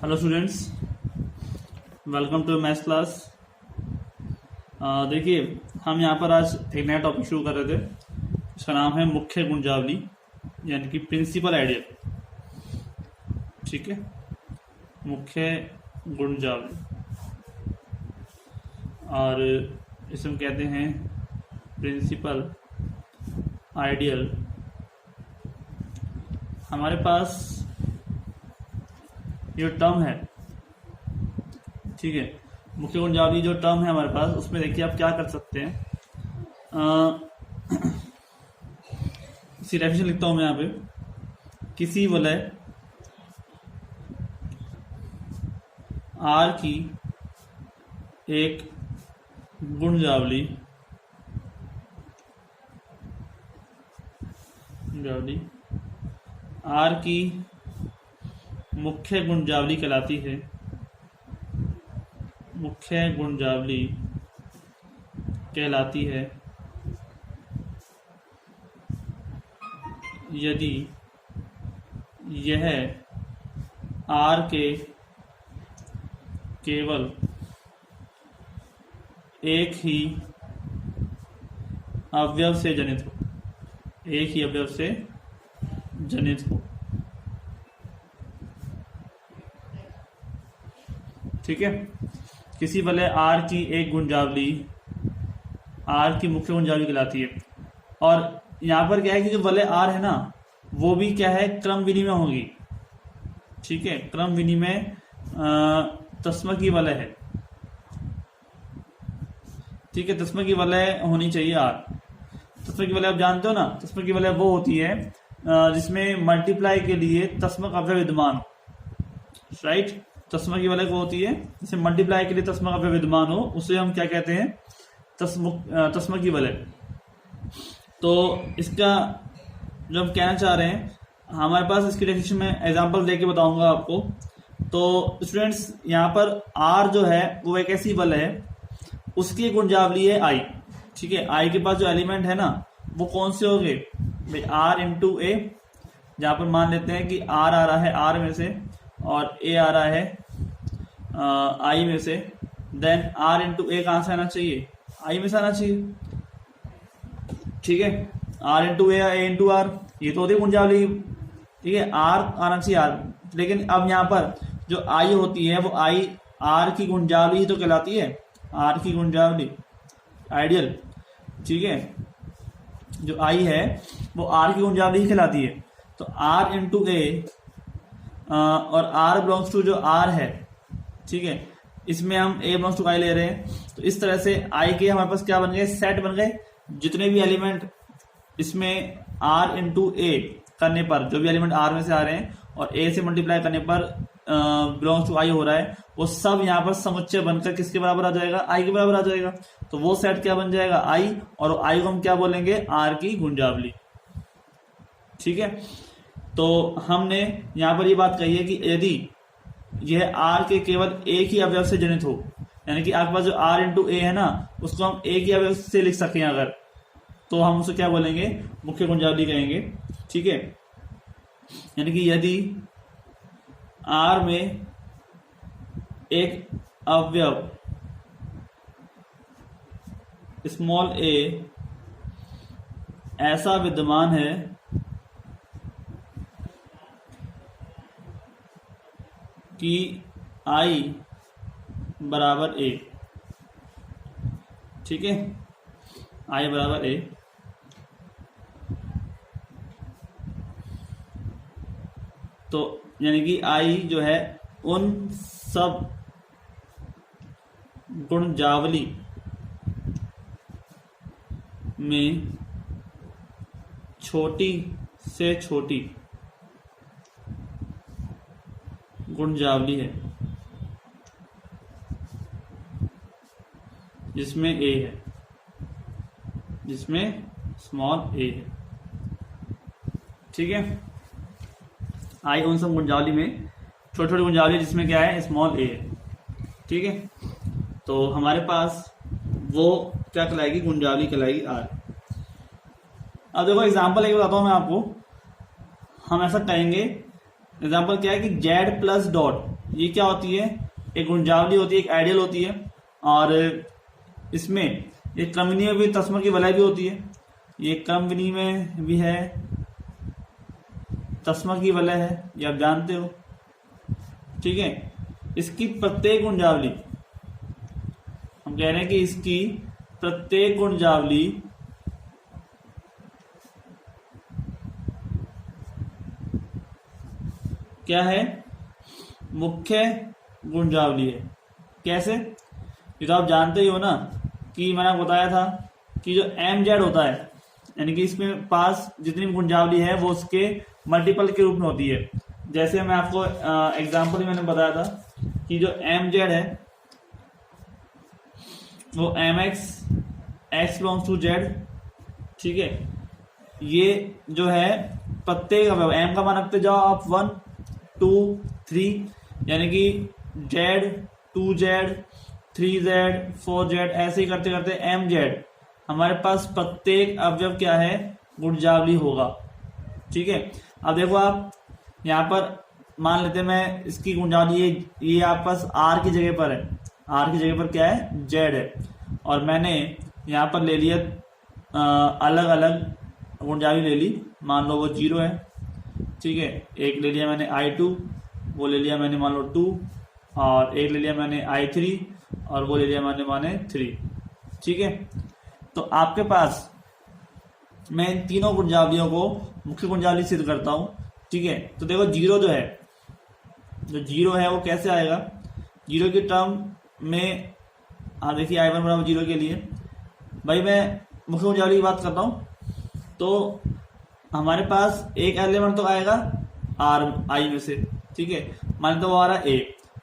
Hello students, welcome to maths class. देखिए, हम यहाँ पर आज एक नया टॉपिक शुरू कर रहे थे। इसका नाम है मुख्य गुणजावली, यानी कि प्रिंसिपल आइडियल। ठीक है, मुख्य गुणजावली, और इसे हम कहते हैं प्रिंसिपल आइडियल। हमारे पास ये टर्म है, ठीक है, मुख्य गुणजावली जो टर्म है हमारे पास, उसमें देखिए आप क्या कर सकते हैं। इसी डेफिनेशन लिखता हूं मैं यहाँ पे। किसी वलय आर की एक गुणजावली आर की मुख्य गुणजावली कहलाती है। मुख्य गुणजावली कहलाती है यदि यह आर के केवल एक ही अवयव से जनित हो। एक ही अवयव से जनित हो। ठीक है, किसी वलय आर की एक गुणजावली आर की मुख्य गुणजावली कहलाती है। और यहां पर क्या है कि जो वलय आर है ना, वो भी क्या है, क्रम विनिमय होगी। ठीक है, क्रम विनिमय तस्म की वलय है। ठीक है, तस्म की वलय होनी चाहिए आर। तस्म की वलय आप जानते हो ना, तस्म की वलय वो होती है जिसमें मल्टीप्लाई के लिए तस्मक अवयव विद्यमान हो। राइट, तस्मा की वलय को होती है जैसे मल्टीप्लाई के लिए तस्मा अवयव विद्यमान हो, उसे हम क्या कहते हैं, तस्मा की वलय। तो इसका जो हम कहना चाह रहे हैं, हमारे पास इसकी डेफिनेशन में एग्जांपल देके बताऊंगा आपको। तो स्टूडेंट्स, यहाँ पर आर जो है वो एक ऐसी वलय है, उसकी गुणजावली है आई। ठीक है, आई के पास जो एलिमेंट है ना, वो कौन से हो गए भाई, आर इंटू ए। जहां पर मान लेते हैं कि आर आ रहा है आर में से और ए आ रहा है आई में से, देन आर इंटू ए कहां से आना चाहिए, आई में से आना चाहिए। ठीक है, R into A into R, ये तो होती है गुणजावली। ठीक है, आर आना चाहिए आर, लेकिन अब यहाँ पर जो आई होती है वो आई आर की गुणजावली ही तो कहलाती है, आर की गुणजावली आइडियल। ठीक है, जो आई है वो आर की गुणजावली ही कहलाती है। तो आर इंटू ए और आर बिलोंग्स टू जो आर है, ठीक है, इसमें हम ए बिलोंग्स टू आई ले रहे हैं। तो इस तरह से आई के हमारे पास क्या बन गए, सेट बन गए। जितने भी एलिमेंट इसमें आर इंटू ए करने पर, जो भी एलिमेंट आर में से आ रहे हैं और ए से मल्टीप्लाई करने पर बिलोंग्स टू आई हो रहा है, वो सब यहाँ पर समुच्चय बनकर किसके बराबर आ जाएगा, आई के बराबर आ जाएगा। तो वो सेट क्या बन जाएगा, आई, और आई को हम क्या बोलेंगे, आर की गुणजावली। ठीक है, तो हमने यहां पर ये बात कही है कि यदि यह आर के केवल एक ही अवयव से जनित हो, यानी कि आपके पास जो आर इंटू ए है ना, उसको हम एक ही अवयव से लिख सकें अगर, तो हम उसे क्या बोलेंगे, मुख्य गुणजावली कहेंगे। ठीक है, यानी कि यदि आर में एक अवयव स्मॉल ए ऐसा विद्यमान है कि आई बराबर ए। ठीक है, आई बराबर ए, तो यानी कि आई जो है उन सब गुणजावली में छोटी से छोटी गुणजावली है जिसमें ए है, जिसमें स्मॉल ए है। ठीक है, आई उन सब गुणजावली में छोटी छोटी गुणजावली जिसमें क्या है, स्मॉल ए है। ठीक है, तो हमारे पास वो क्या कहलाएगी, गुणजावली कहलाएगी आर। अब देखो एग्जाम्पल एक बताता हूं मैं आपको। हम ऐसा कहेंगे, एग्जाम्पल क्या है कि जेड प्लस डॉट, ये क्या होती है, एक गुंजावली होती है, एक आइडियल होती है, और इसमें एक क्रमविनीय भी तस्मक की वलय भी होती है, ये क्रमविनीय में भी है, तस्मक की वलय है, ये आप जानते हो, ठीक है। इसकी प्रत्येक गुंजावली, हम कह रहे हैं कि इसकी प्रत्येक गुंजावली क्या है, मुख्य गुंजावली है। कैसे, ये तो आप जानते ही हो ना कि मैंने आपको बताया था कि जो एम जेड होता है, यानी कि इसमें पास जितनी भी गुंजावली है वो उसके मल्टीपल के रूप में होती है। जैसे मैं आपको एग्जांपल मैंने बताया था कि जो एम जेड है वो M X belongs to Z, ठीक है। ये जो है प्रत्येक एम का मान रखते जाओ आप 1 2 3, यानी कि जेड 2z 3z 4z ऐसे ही करते करते एम जेड हमारे पास प्रत्येक अवयव क्या है, गुंजावली होगा, ठीक है। अब देखो आप यहाँ पर मान लेते हैं मैं इसकी गुंजावली ये आपके पास आर की जगह पर है, आर की जगह पर क्या है, जेड है, और मैंने यहाँ पर ले लिया अलग अलग गुंजावली ले ली, मान लो वो 0 है, ठीक है। एक ले लिया मैंने I2, वो ले लिया मैंने मान लो 2, और एक ले लिया मैंने I3 और वो ले लिया मैंने माने 3, ठीक है। तो आपके पास मैं इन तीनों गुंजावलियों को मुख्य गुंजावली सिद्ध करता हूं, ठीक है। तो देखो 0 जो है, जो 0 है वो कैसे आएगा, 0 की टर्म में देखिए I1 बराबर 0 के लिए भाई मैं मुख्य गुंजावली की बात करता हूं, तो हमारे पास एक एलिमेंट तो आएगा आर आई में से, ठीक है, मान तो वो आ रहा है ए,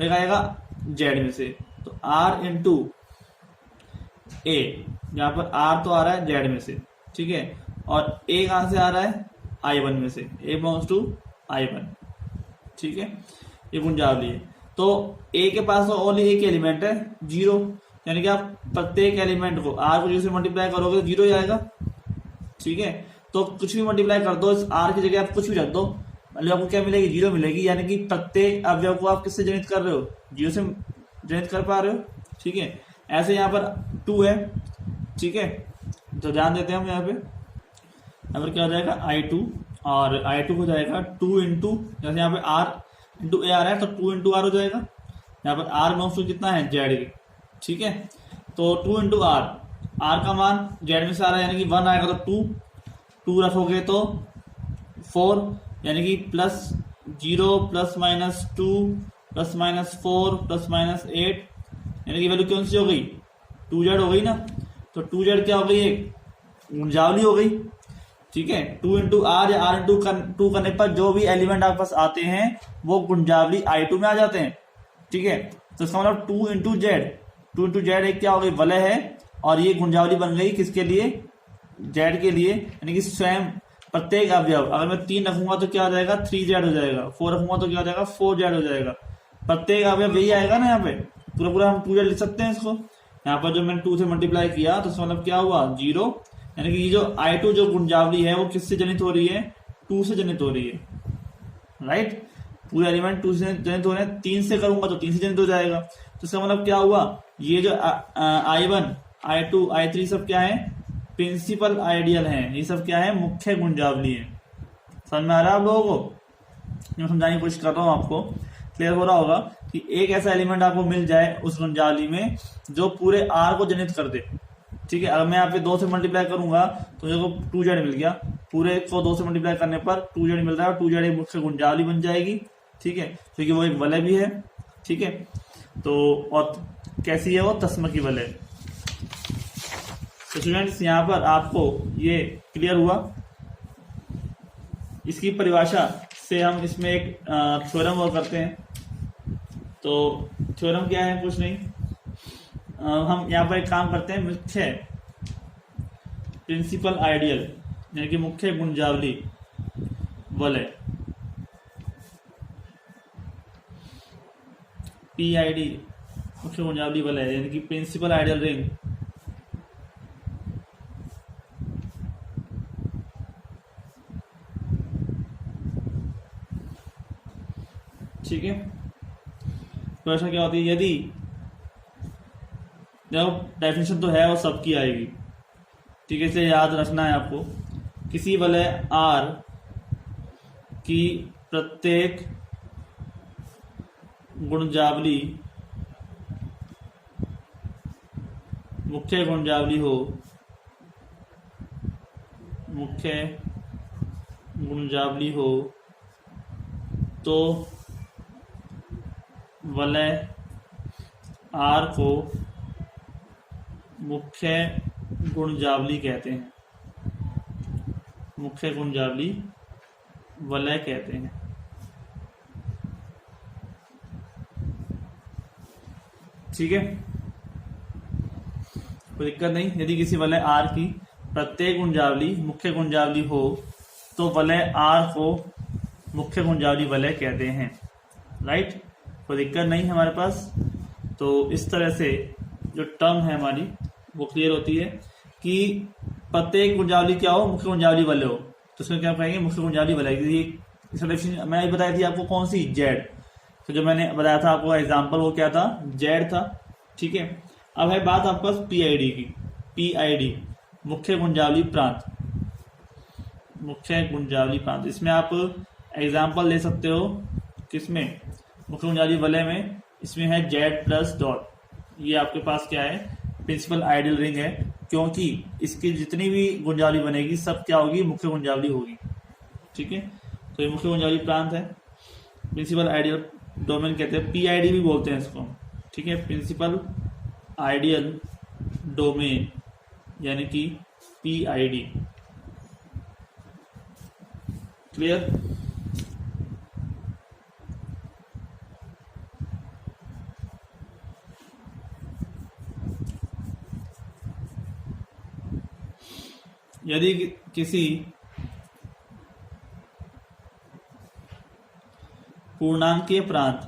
एक आएगा जेड में से, तो आर इंटू ए, यहाँ पर आर तो आ रहा है जेड में से, ठीक है, और ए कहां से आ रहा है, I1 में से, ए बिलोंग्स टू I1, ठीक है। ये गुंजावली है। तो ए के पास तो ओनली एक एलिमेंट है 0, यानी कि आप प्रत्येक एलिमेंट को आर को 0 से मल्टीप्लाई करोगे तो 0 ही आएगा, ठीक है। तो कुछ भी मल्टीप्लाई कर दो, इस आर की जगह आप कुछ भी रख दो, मतलब आपको क्या मिलेगी, 0 मिलेगी, यानी कि प्रत्येक अवयव को आप किससे जनित कर रहे हो, 0 से जनित कर पा रहे हो, ठीक है। ऐसे यहाँ पर 2 है, ठीक है, तो ध्यान देते हैं हम यहाँ पर क्या हो जाएगा I2, और I2 हो जाएगा 2 इंटू, जैसे यहाँ पे R इंटू ए आ रहा है तो 2 इंटू आर हो जाएगा, यहाँ पर R बिलोंग्स टू कितना है, जेड, ठीक है। तो 2 इंटू आर का मान जेड में से आ रहा है, यानी कि 1 आएगा तो 2 रखोगे तो 4, यानी कि plus 0 plus minus 2 plus minus 4 plus minus 8, यानी कि वैल्यू कौन सी हो गई, 2z हो गई ना, तो 2z क्या हो गई, एक गुंजावली हो गई, ठीक है। 2 इंटू आर या आर इंटू 2 करने पर जो भी एलिमेंट आपके पास आते हैं वो गुंजावली I2 में आ जाते हैं, ठीक है। तो इसका मतलब 2 इंटू जेड एक क्या हो गई, वलय है, और ये गुंजावली बन गई किसके लिए, जेड के लिए, यानी कि स्वयं प्रत्येक अवयव, अगर मैं 3 रखूंगा तो क्या हो जाएगा, 3z हो जाएगा, 4 रखूंगा तो क्या हो जाएगा, 4z हो जाएगा, प्रत्येक अवयव यही आएगा ना, यहाँ पे पूरा पूरा हम 2z लिख सकते हैं इसको, यहाँ पर जो मैंने 2 से मल्टीप्लाई किया तो इसका मतलब क्या हुआ, 0, यानी कि ये जो I2 जो गुंजावली है वो किससे जनित हो रही है, 2 से जनित हो रही है, राइट। पूरे एलिमेंट 2 से जनित हो रहे हैं, 3 से करूंगा तो 3 से जनित हो जाएगा, तो इसका मतलब क्या हुआ, ये जो I1 I2 I3 सब क्या है, प्रिंसिपल आइडियल है, ये सब क्या है, मुख्य गुंजावली है। समझ में आ रहा है आप लोगों को, मैं समझाने की कोशिश कर रहा हूँ, आपको क्लियर हो रहा होगा कि एक ऐसा एलिमेंट आपको मिल जाए उस गुंजावली में जो पूरे आर को जनित कर दे, ठीक है। अगर मैं यहाँ पे 2 से मल्टीप्लाई करूंगा तो देखो 2z मिल गया, पूरे को 2 से मल्टीप्लाई करने पर 2z मिल रहा है, और 2z एक मुख्य गुंजावली बन जाएगी, ठीक है, क्योंकि वो एक वलय भी है, ठीक है। तो और कैसी है वो, तस्मकी वलय। तो स्टूडेंट्स यहाँ पर आपको ये क्लियर हुआ, इसकी परिभाषा से हम इसमें एक थ्योरम और करते हैं। तो थ्योरम क्या है, कुछ नहीं, हम यहाँ पर एक काम करते हैं, मुख्य प्रिंसिपल आइडियल यानी कि मुख्य गुंजावली वलय, PID मुख्य गुंजावली वलय यानी कि प्रिंसिपल आइडियल रिंग, ठीक है। परिभाषा क्या होती है? यदि देखो डेफिनेशन तो है और सबकी आएगी, ठीक है, इसलिए याद रखना है आपको। किसी वलय R की प्रत्येक गुणजावली मुख्य गुणजावली हो, मुख्य गुणजावली हो तो वलय R को मुख्य गुणजावली कहते हैं, मुख्य गुणजावली वलय कहते हैं। ठीक है, कोई दिक्कत नहीं। यदि किसी वलय R की प्रत्येक गुणजावली मुख्य गुणजावली हो तो वलय R को मुख्य गुणजावली वलय कहते हैं। राइट, कोई दिक्कत नहीं हमारे पास। तो इस तरह से जो टर्म है हमारी वो क्लियर होती है कि प्रत्येक गुणजावली क्या हो, मुख्य गुणजावली वलय हो, तो उसमें क्या कहेंगे? मुख्य गुणजावली वलय। मैंने बताई थी आपको कौन सी? जेड। तो जो मैंने बताया था आपको एग्जाम्पल वो क्या था? जेड था। ठीक है, अब है बात आपके पास पीआईडी की। पीआईडी मुख्य गुणजावली प्रांत, मुख्य गुणजावली प्रांत। इसमें आप एग्जाम्पल ले सकते हो किसमें? मुख्य गुणजावली वलय में। इसमें है जेड प्लस डॉट। ये आपके पास क्या है? प्रिंसिपल आइडियल रिंग है, क्योंकि इसकी जितनी भी गुणजावली बनेगी सब क्या होगी? मुख्य गुणजावली होगी। ठीक है, तो ये मुख्य गुणजावली प्रांत है, प्रिंसिपल आइडियल डोमेन कहते हैं, पीआईडी भी बोलते हैं इसको। ठीक है, प्रिंसिपल आइडियल डोमेन यानी कि पीआईडी। क्लियर? यदि किसी पूर्णांकीय प्रांत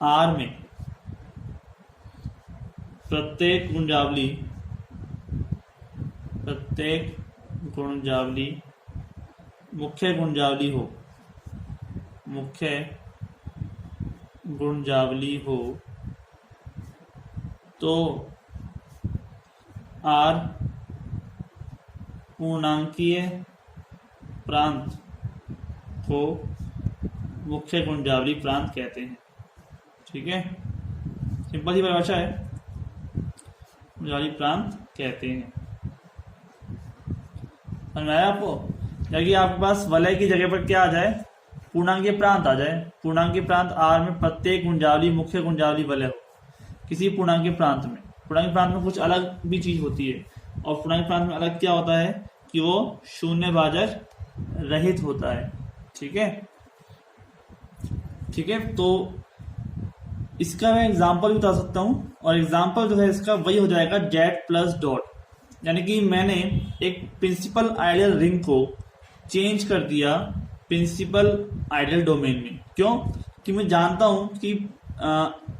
R में प्रत्येक गुणजावली मुख्य गुणजावली हो तो R पूर्णांकीय प्रांत को मुख्य गुणजावली प्रांत कहते हैं। ठीक है, सिंपल सी परिभाषा है, गुणजावली प्रांत कहते हैं। समझ में आया आपको? यदि आपके पास वलय की जगह पर क्या आ जाए? पूर्णांकीय प्रांत आ जाए। पूर्णांकीय प्रांत R में प्रत्येक गुणजावली मुख्य गुणजावली वलय हो किसी पूर्णांकीय प्रांत में। पूर्णांकीय प्रांत में कुछ अलग भी चीज होती है, और पूर्णांकीय प्रांत में अलग क्या होता है कि वो शून्य भाजक रहित होता है। ठीक है, ठीक है, तो इसका मैं एग्जाम्पल भी बता सकता हूं, और एग्जाम्पल जो है इसका वही हो जाएगा जेड प्लस डॉट। यानी कि मैंने एक प्रिंसिपल आइडियल रिंग को चेंज कर दिया प्रिंसिपल आइडियल डोमेन में। क्यों? कि मैं जानता हूं कि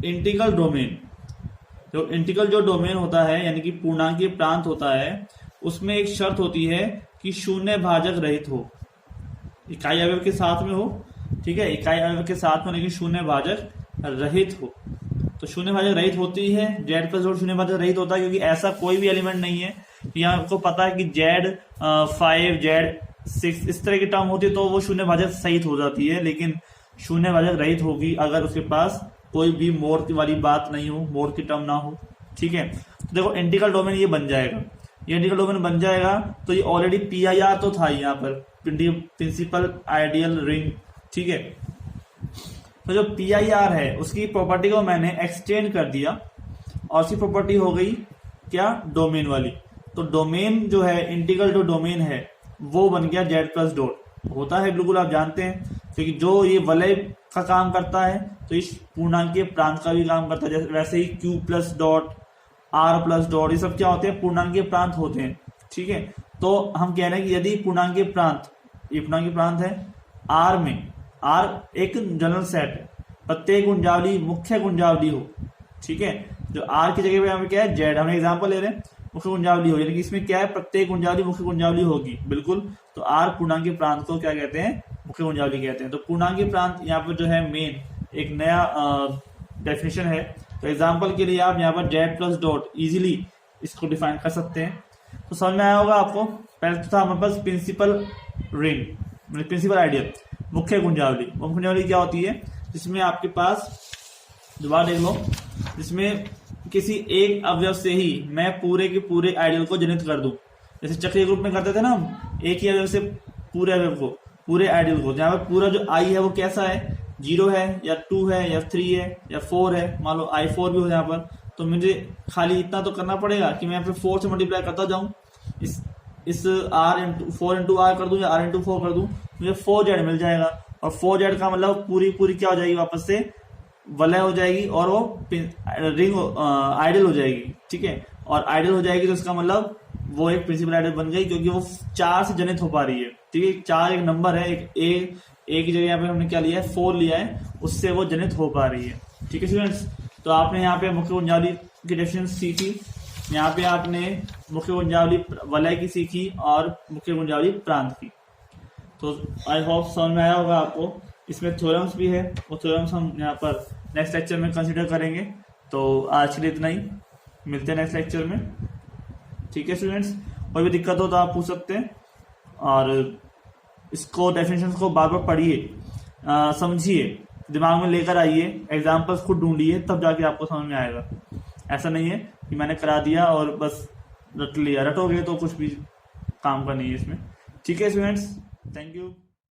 इंटीग्रल डोमेन, जो इंटीग्रल जो डोमेन होता है यानी कि पूर्णांकीय प्रांत होता है, उसमें एक शर्त होती है कि शून्य भाजक रहित हो, इकाई अवयव के साथ में हो। ठीक है, इकाई अवयव के साथ में, लेकिन शून्य भाजक रहित हो। तो शून्य भाजक रहित होती है, जेड प्लस डॉट शून्य भाजक रहित होता है, क्योंकि ऐसा कोई भी एलिमेंट नहीं है। यहाँ आपको पता है कि जेड 5 जेड 6 इस तरह की टर्म होती है तो वो शून्य भाजक सहित हो जाती है, लेकिन शून्य भाजक रहित होगी अगर उसके पास कोई भी मोड वाली बात नहीं हो, मोड की टर्म ना हो। ठीक है, तो देखो इंटीग्रल डोमेन ये बन जाएगा, ये इंटीग्रल डोमेन बन जाएगा। तो ये ऑलरेडी पीआईआर तो था यहाँ पर, प्रिंसिपल आइडियल रिंग। ठीक है, तो जो पीआईआर है उसकी प्रॉपर्टी को मैंने एक्सटेंड कर दिया, और उसकी प्रॉपर्टी हो गई क्या? डोमेन वाली। तो डोमेन जो है, इंटीग्रल जो डोमेन है वो बन गया जेड प्लस डॉट। होता है, बिल्कुल आप जानते हैं, क्योंकि जो ये वलय का काम करता है तो इस पूर्णांकीय प्रांत का भी काम करता है। जैसे वैसे ही Q plus dot, R plus dot, ये सब क्या होते हैं? पूर्णांकीय प्रांत होते हैं। ठीक है, तो हम कह रहे हैं कि यदि पूर्णांकीय प्रांत, ये पूर्णांकीय प्रांत है आर में, आर एक जनरल सेट है, प्रत्येक गुणजावली मुख्य गुणजावली हो। ठीक है, जो आर की जगह पे हमें क्या है? जेड। हमने एग्जांपल ले रहे हैं, मुख्य गुणजावली हो, यानी कि इसमें क्या है? प्रत्येक गुणजावली मुख्य गुणजावली होगी। बिल्कुल, तो आर पूर्णांकीय प्रांत को क्या कहते हैं? मुख्य गुंजावली कहते हैं। तो पूर्णांकीय प्रांत यहाँ पर जो है मेन एक नया डेफिनेशन है। तो एग्जाम्पल के लिए आप यहाँ पर जेड प्लस डॉट इजीली इसको डिफाइन कर सकते हैं। तो समझ में आया होगा आपको। पहले तो था हमारे पास प्रिंसिपल रिंग, मतलब प्रिंसिपल आइडियल, मुख्य गुंजावली। मुख्य गुंजावली क्या होती है? जिसमें आपके पास दोबारा देख लो, जिसमें किसी एक अवयव से ही मैं पूरे के पूरे आइडियल को जनित कर दूं। जैसे चक्रीय ग्रुप में करते थे ना हम, एक ही अवयव से पूरे अवयव को, पूरे आइडियल को, जहाँ पर पूरा जो आई है वो कैसा है, 0 है या 2 है या 3 है या 4 है, मान लो I4 भी हो यहाँ पर। तो मुझे खाली इतना तो करना पड़ेगा कि मैं यहाँ पे 4 से मल्टीप्लाई करता जाऊं, इस R इंटू R कर दूं या R इंटू 4 कर दूं, मुझे 4Z मिल जाएगा। और 4Z का मतलब पूरी पूरी क्या हो जाएगी, वापस से वलय हो जाएगी और वो रिंग आइडियल हो जाएगी। ठीक है, और आइडियल हो जाएगी तो इसका मतलब वो एक प्रिंसिपल आइडियल बन गई, क्योंकि वो 4 से जनित हो पा रही है। ठीक है, 4 एक नंबर है, एक जगह यहाँ पे हमने क्या लिया है, 4 लिया है, उससे वो जनित हो पा रही है। ठीक है स्टूडेंट्स, तो आपने यहाँ पे मुख्य गुंजावली की डेफिनेशन सीखी, यहाँ पे आपने मुख्य गुंजावली वलय की सीखी और मुख्य गुंजावली प्रांत की। तो आई होप समझ में आया होगा आपको। इसमें थ्योरम्स भी है, वो थ्योरम्स हम यहाँ पर नेक्स्ट लेक्चर में कंसिडर करेंगे। तो आज के लिए इतना ही, मिलते हैं नेक्स्ट लेक्चर में। ठीक है स्टूडेंट्स, कोई भी दिक्कत हो तो आप पूछ सकते हैं, और इसको डेफिनेशन को बार बार पढ़िए, समझिए, दिमाग में लेकर आइए, एग्जाम्पल्स खुद ढूंढिए, तब जाके आपको समझ में आएगा। ऐसा नहीं है कि मैंने करा दिया और बस रट लिया, रटोगे तो कुछ भी काम का नहीं है इसमें। ठीक है स्टूडेंट्स, थैंक यू।